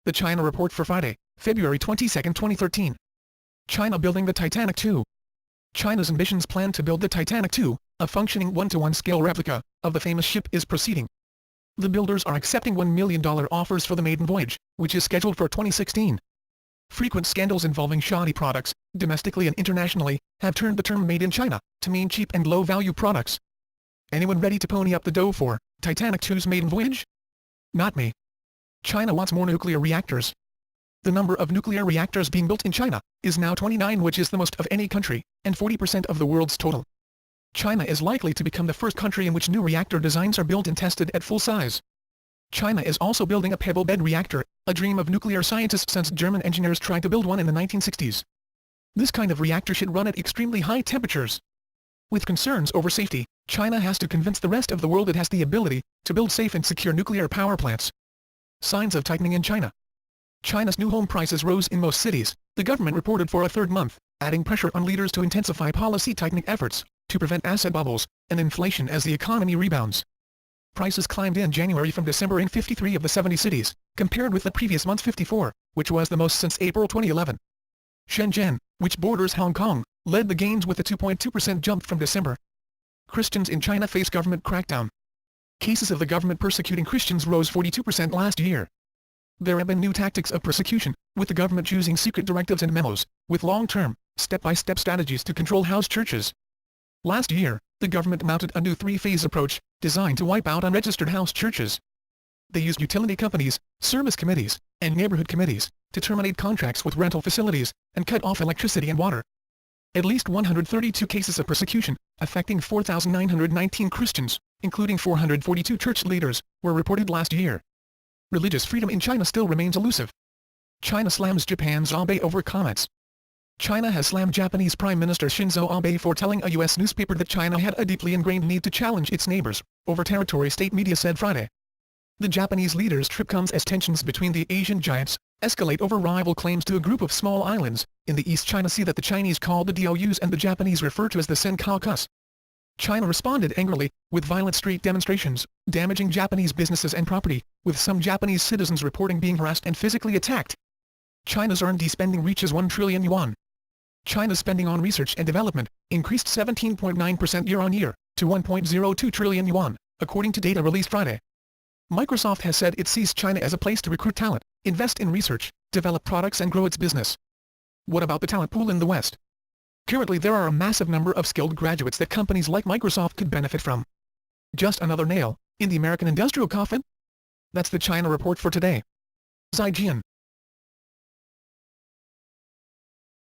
The China Report for Friday, February 22, 2013. China building the Titanic II. China's ambitious plan to build the Titanic II, a functioning 1-to-1 scale replica of the famous ship, is proceeding. The builders are accepting $1 million offers for the maiden voyage, which is scheduled for 2016. Frequent scandals involving shoddy products, domestically and internationally, have turned the term "made in China" to mean cheap and low-value products. Anyone ready to pony up the dough for Titanic II's maiden voyage? Not me. China wants more nuclear reactors. The number of nuclear reactors being built in China is now 29, which is the most of any country, and 40% of the world's total. China is likely to become the first country in which new reactor designs are built and tested at full size. China is also building a pebble bed reactor, a dream of nuclear scientists since German engineers tried to build one in the 1960s. This kind of reactor should run at extremely high temperatures. With concerns over safety, China has to convince the rest of the world it has the ability to build safe and secure nuclear power plants. Signs of tightening in China. China's new home prices rose in most cities, the government reported, for a third month, adding pressure on leaders to intensify policy tightening efforts to prevent asset bubbles and inflation as the economy rebounds. Prices climbed in January from December in 53 of the 70 cities, compared with the previous month's 54, which was the most since April 2011. Shenzhen, which borders Hong Kong, led the gains with a 2.2% jump from December. Christians in China face government crackdown. Cases of the government persecuting Christians rose 42% last year. There have been new tactics of persecution, with the government using secret directives and memos, with long-term, step-by-step strategies to control house churches. Last year, the government mounted a new three-phase approach, designed to wipe out unregistered house churches. They used utility companies, service committees, and neighborhood committees to terminate contracts with rental facilities and cut off electricity and water. At least 132 cases of persecution, affecting 4,919 Christians, including 442 church leaders, were reported last year. Religious freedom in China still remains elusive. China slams Japan's Abe over comments. China has slammed Japanese Prime Minister Shinzo Abe for telling a U.S. newspaper that China had a deeply ingrained need to challenge its neighbors over territory, state media said Friday. The Japanese leader's trip comes as tensions between the Asian giants escalate over rival claims to a group of small islands in the East China Sea that the Chinese call the Diaoyus and the Japanese refer to as the Senkakus. China responded angrily, with violent street demonstrations, damaging Japanese businesses and property, with some Japanese citizens reporting being harassed and physically attacked. China's R&D spending reaches 1 trillion yuan. China's spending on research and development increased 17.9% year-on-year, to 1.02 trillion yuan, according to data released Friday. Microsoft has said it sees China as a place to recruit talent, invest in research, develop products and grow its business. What about the talent pool in the West? Currently there are a massive number of skilled graduates that companies like Microsoft could benefit from. Just another nail in the American industrial coffin? That's the China Report for today. Zaijian.